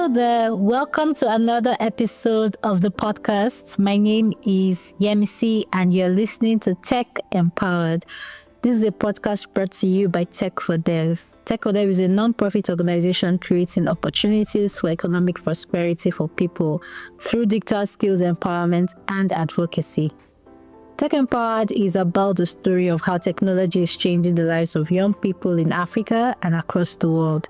Hello there. Welcome to another episode of the podcast. My name is Yemisi and you're listening to Tech Empowered. This is a podcast brought to you by Tech for Dev. Tech for Dev is a non-profit organization creating opportunities for economic prosperity for people through digital skills empowerment and advocacy. Tech Empowered is about the story of how technology is changing the lives of young people in Africa and across the world.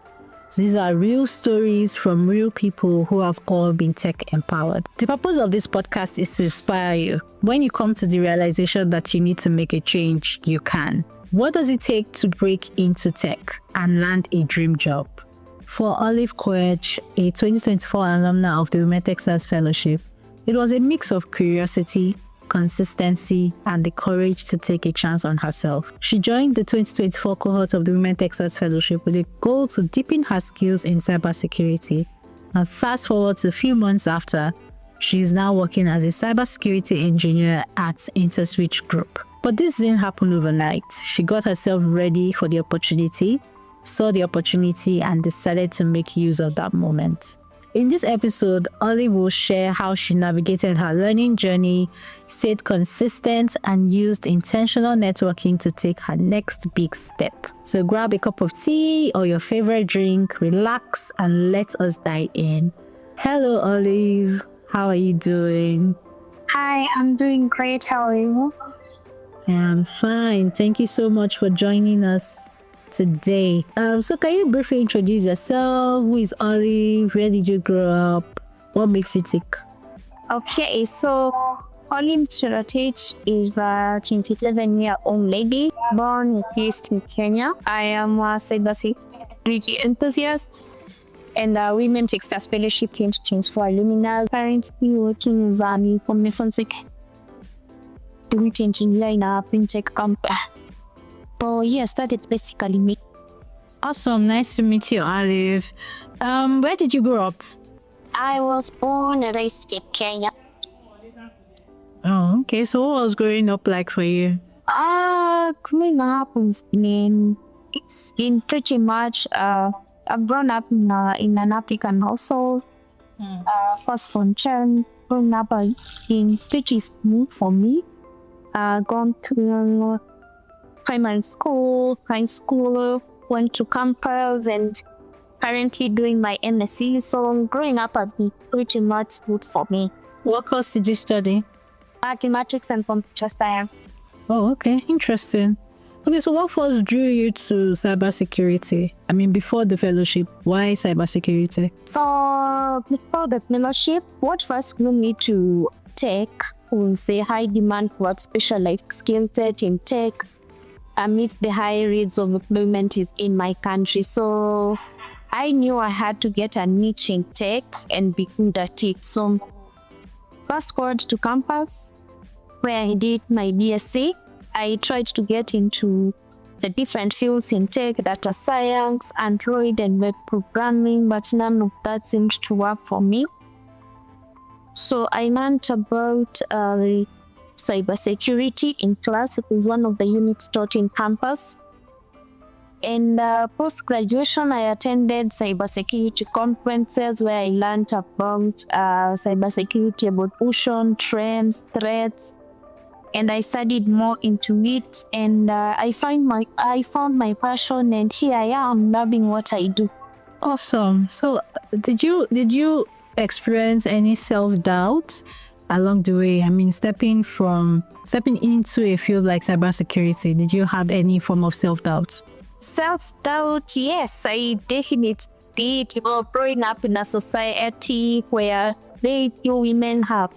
These are real stories from real people who have all been tech empowered. The purpose of this podcast is to inspire you. When you come to the realization that you need to make a change, you can. What does it take to break into tech and land a dream job? For Olive Koech, a 2024 alumna of the Women Techsters Fellowship, it was a mix of curiosity, consistency, and the courage to take a chance on herself. She joined the 2024 cohort of the Women Techsters Fellowship with a goal to deepen her skills in cybersecurity. And fast forward to a few months after, she is now working as a cybersecurity engineer at InterSwitch Group. But this didn't happen overnight. She got herself ready for the opportunity, saw the opportunity, and decided to make use of that moment. In this episode, Olive will share how she navigated her learning journey, stayed consistent, and used intentional networking to take her next big step. So grab a cup of tea or your favorite drink, relax, and let us dive in. Hello, Olive. How are you doing? Hi, I'm doing great. How are you? I'm fine. Thank you so much for joining us today. So can you briefly introduce yourself? Who is Olive? Where did you grow up? What makes you tick? Okay, so Olive Koech is a 27-year-old lady born and raised in Kenya. I am a cybersecurity enthusiast and a Women Techsters Fellowship change for alumna. Currently working as an information security engineer in a fintech company. So yes, that is basically me. Awesome. Nice to meet you, Olive. Where did you grow up? I was born and raised in Kenya. Oh, okay. So what was growing up like for you? Growing up it's been pretty much, I've grown up in an African household. First born child, growing up in pretty smooth for me. Gone to primary school, high school, went to campus, and currently doing my MSc. So growing up has been pretty much good for me. What course did you study? Mathematics and computer science. Oh, okay. Interesting. Okay, so what first drew you to cybersecurity? I mean, before the fellowship, why cybersecurity? So before the fellowship, what first drew me to tech was a high demand for specialized skill set in tech amidst the high rates of employment is in my country. So I knew I had to get a niche in tech and be good at it. So fast forward to campus where I did my BSc. I tried to get into the different fields in tech, data science, Android, and web programming, but none of that seemed to work for me. So I learned about cybersecurity in class. It was one of the units taught in campus. And post-graduation, I attended cybersecurity conferences where I learned about cybersecurity, about ocean trends, threats, and I studied more into it. And I found my passion, and here I am loving what I do. Awesome. So did you experience any self-doubt along the way? I mean, stepping into a field like cybersecurity, did you have any form of self-doubt? Self-doubt, yes, I definitely did. Growing up in a society where very few women have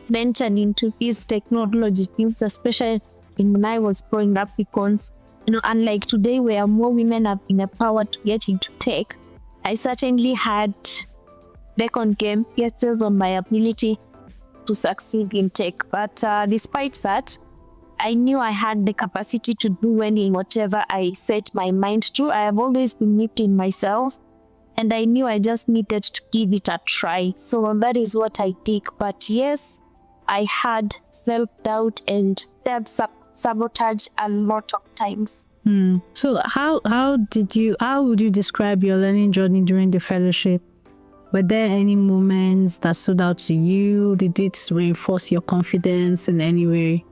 ventured into these technology fields, especially when I was growing up, because unlike today where more women have been empowered to get into tech, I certainly had second game guesses on my ability to succeed in tech. But despite that, I knew I had the capacity to do well in whatever I set my mind to. I have always believed in myself, and I knew I just needed to give it a try. So that is what I did. But yes, I had self-doubt and self-sabotage a lot of times. So how would you describe your learning journey during the fellowship? Were there any moments that stood out to you? Did it reinforce your confidence in any way?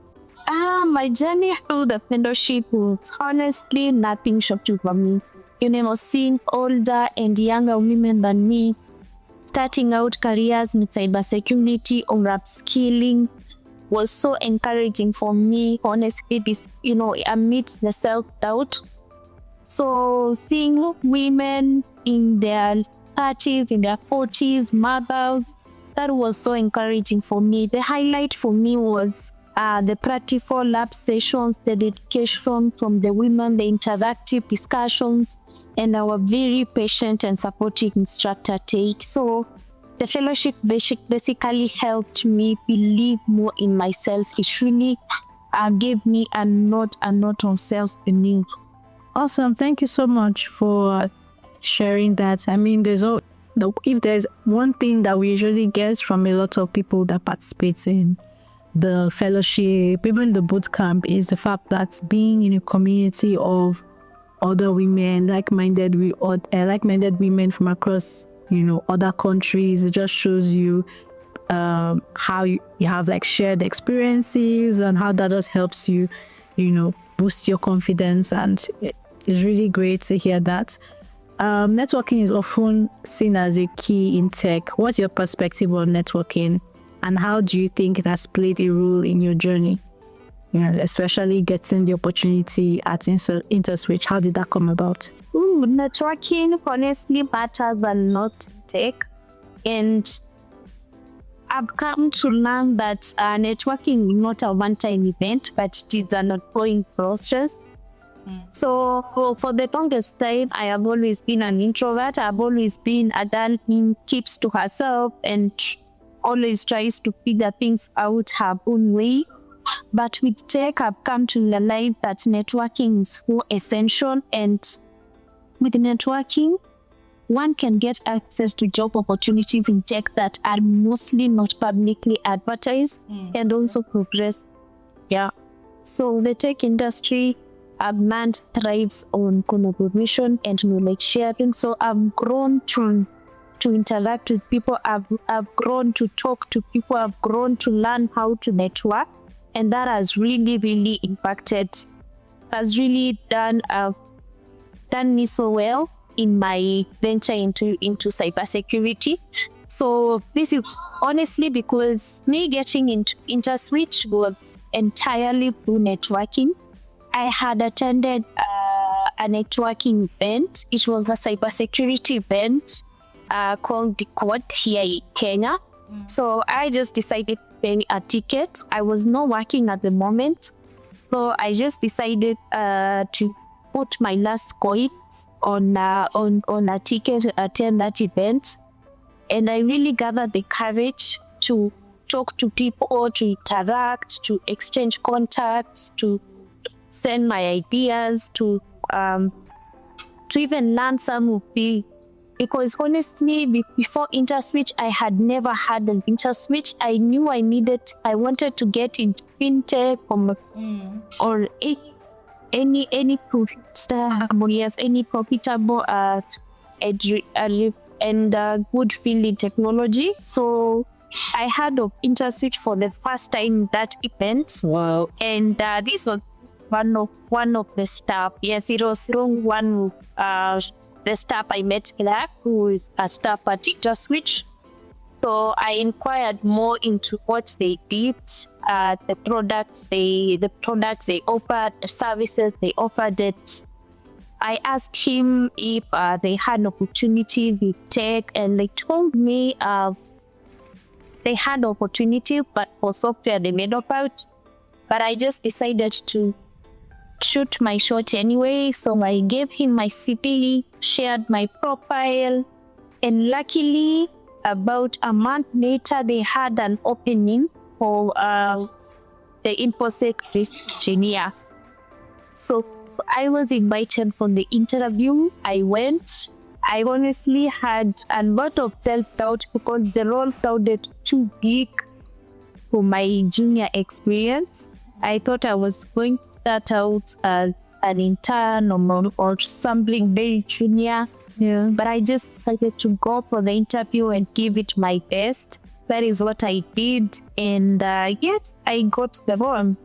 My journey through the fellowship was honestly nothing shocking for me. Seeing older and younger women than me starting out careers in cybersecurity or upskilling was so encouraging for me, honestly, amidst the self-doubt. So seeing women in their 30s, in their 40s, mothers, that was so encouraging for me. The highlight for me was the practical lab sessions, the dedication from the women, the interactive discussions, and our very patient and supportive instructor take. So the fellowship basically helped me believe more in myself. It really gave me a lot of self-belief. Awesome. Thank you so much for sharing that. I mean, if there's one thing that we usually get from a lot of people that participate in the fellowship, even the boot camp, is the fact that being in a community of other women, like-minded women from across, other countries, it just shows you how you have shared experiences and how that just helps you, boost your confidence. And it's really great to hear that. Networking is often seen as a key in tech. What's your perspective on networking, and how do you think it has played a role in your journey? Especially getting the opportunity at InterSwitch. How did that come about? Networking honestly matters a lot in tech. And I've come to learn that networking is not a one-time event, but it is an ongoing process. So for the longest time, I have always been an introvert. I've always been a girl who keeps to herself and always tries to figure things out her own way. But with tech, I've come to realize that networking is so essential. And with networking, one can get access to job opportunities in tech that are mostly not publicly advertised and also progress. Yeah. So the tech industry thrives on collaboration and knowledge sharing. So I've grown to interact with people. I've grown to talk to people. I've grown to learn how to network. And that has really impacted, has really done me so well in my venture into cybersecurity. So this is honestly because me getting into InterSwitch was entirely through networking. I had attended a networking event. It was a cybersecurity event called the Code here in Kenya. So I just decided to pay a ticket. I was not working at the moment. So I just decided to put my last coins on a ticket to attend that event. And I really gathered the courage to talk to people, to interact, to exchange contacts, to send my ideas, to even learn some of the. Because honestly, before InterSwitch, I had never had an InterSwitch. I knew I wanted to get into fintech or any profitable and good field in technology. So I heard of InterSwitch for the first time that event. Wow. And this was one of the staff. Yes, it was one of the staff I met there, who is a staff at InterSwitch. So I inquired more into what they did, the products they offered, the services they offered it. I asked him if they had an opportunity with tech, and they told me they had opportunity, but for software they made up out. But I just decided to shoot my shot anyway. So I gave him my CV, shared my profile, and luckily about a month later they had an opening for the InfoSec risk engineer. So I was invited for the interview. I went. I honestly had a lot of self-doubt because the role sounded too big for my junior experience. I thought I was going to start out as an intern or something very junior. Yeah. But I just decided to go for the interview and give it my best. That is what I did. And yes, I got the role.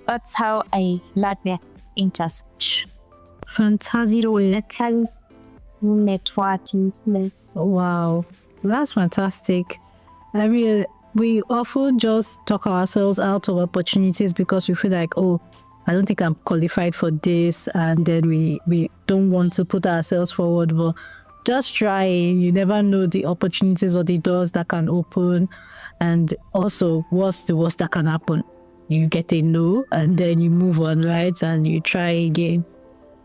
That's how I learned the interswitch. Fantastic. Networking. Yes. Wow. That's fantastic. I mean, we often just talk ourselves out of opportunities because we feel like, oh, I don't think I'm qualified for this. And then we don't want to put ourselves forward. But just try. You never know the opportunities or the doors that can open. And also, what's the worst that can happen? You get a no, and then you move on, right? And you try again.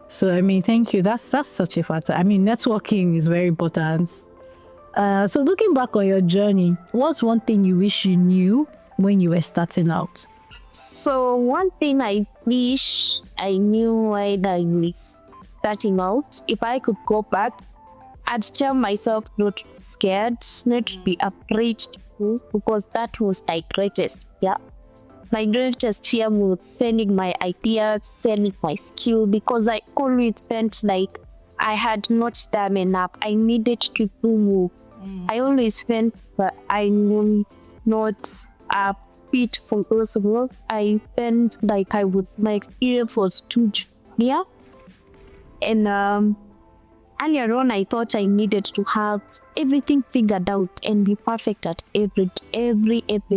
So, I mean, thank you. That's such a factor. I mean, networking is very important. So looking back on your journey, what's one thing you wish you knew when you were starting out? So one thing I wish I knew when I was starting out, if I could go back, I'd tell myself not to be scared, not to be afraid to do, because that was my greatest fear. My greatest fear was selling my ideas, selling my skill, because I always felt like I had not done enough. I needed to do more. I always felt that I was not fit for those roles. I felt like my experience was too junior. And earlier on, I thought I needed to have everything figured out and be perfect at every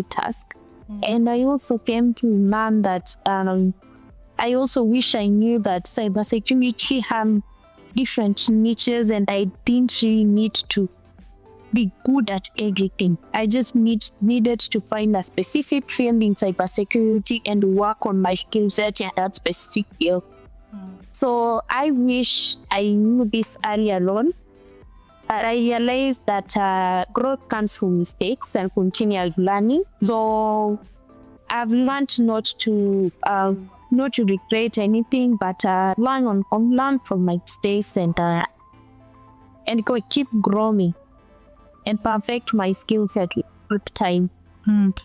task. And I also came to learn that I also wish I knew that cybersecurity had different niches, and I didn't really need to be good at everything. I just needed to find a specific field in cybersecurity and work on my skill set in that specific field. So I wish I knew this earlier on. But I realized that growth comes from mistakes and continual learning. So I've learned not to regret anything, but learn from my mistakes and keep growing and perfect my skill set with time.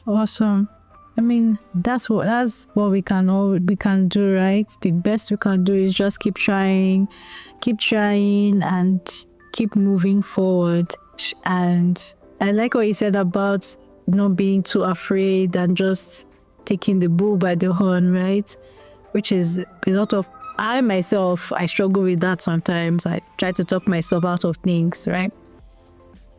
Awesome. I mean, that's what we can do, right? The best we can do is just keep trying and keep moving forward. And I like what you said about not being too afraid and just taking the bull by the horn, right? Which is a lot of, I struggle with that sometimes. I try to talk myself out of things, right?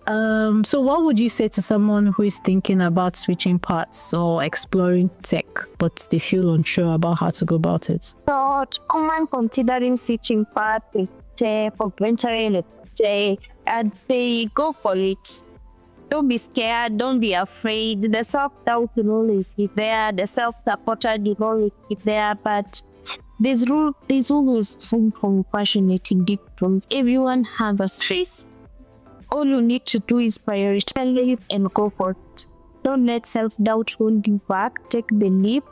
So what would you say to someone who is thinking about switching paths or exploring tech, but they feel unsure about how to go about it? So common considering switching paths with tech or venturing and they go for it. Don't be scared, don't be afraid. The self-doubt will always be there, the self-sabotage will always be there, but there's always room for passionate individuals. Everyone has a stress. All you need to do is prioritize and go for it. Don't let self-doubt hold you back. Take the leap,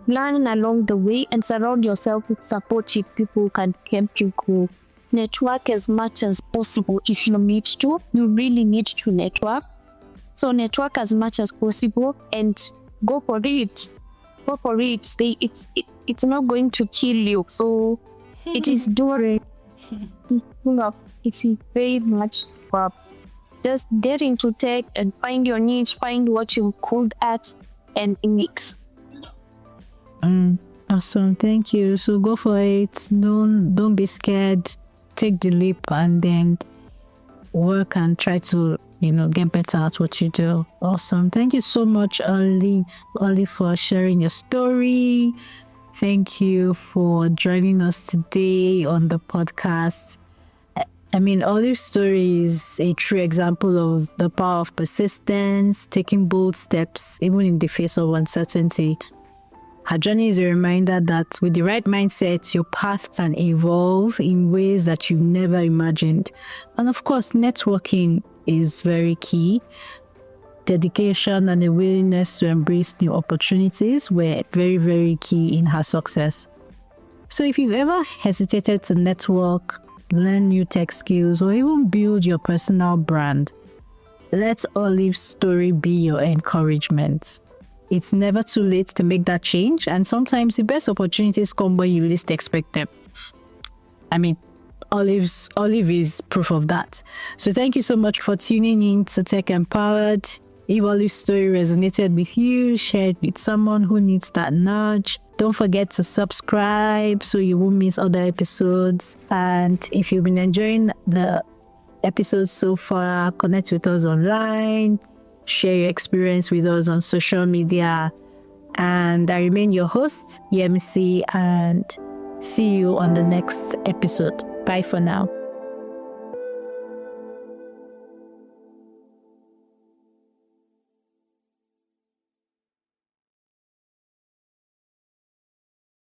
learn along the way, and surround yourself with supportive people who can help you grow. Network as much as possible if you need to. You really need to network. So network as much as possible and go for it. Go for it. It's not going to kill you. So it is doing. It is very much fun. Just get into tech and find your niche, find what you're good at, and mix. Awesome, thank you. So go for it. Don't be scared. Take the leap and then work and try to get better at what you do. Awesome. Thank you so much, Olive, for sharing your story. Thank you for joining us today on the podcast. I mean, Olive's story is a true example of the power of persistence, taking bold steps, even in the face of uncertainty. Her journey is a reminder that with the right mindset, your path can evolve in ways that you never imagined. And of course, networking is very key. Dedication and a willingness to embrace new opportunities were very, very key in her success. So if you've ever hesitated to network, learn new tech skills, or even build your personal brand, let Olive's story be your encouragement. It's never too late to make that change, and sometimes the best opportunities come when you least expect them. I mean, Olive is proof of that. So thank you so much for tuning in to Tech Empowered. If Olive's story resonated with you, share it with someone who needs that nudge. Don't forget to subscribe so you won't miss other episodes. And if you've been enjoying the episodes so far, connect with us online, share your experience with us on social media. And I remain your host, Yemisi, and see you on the next episode. Bye for now.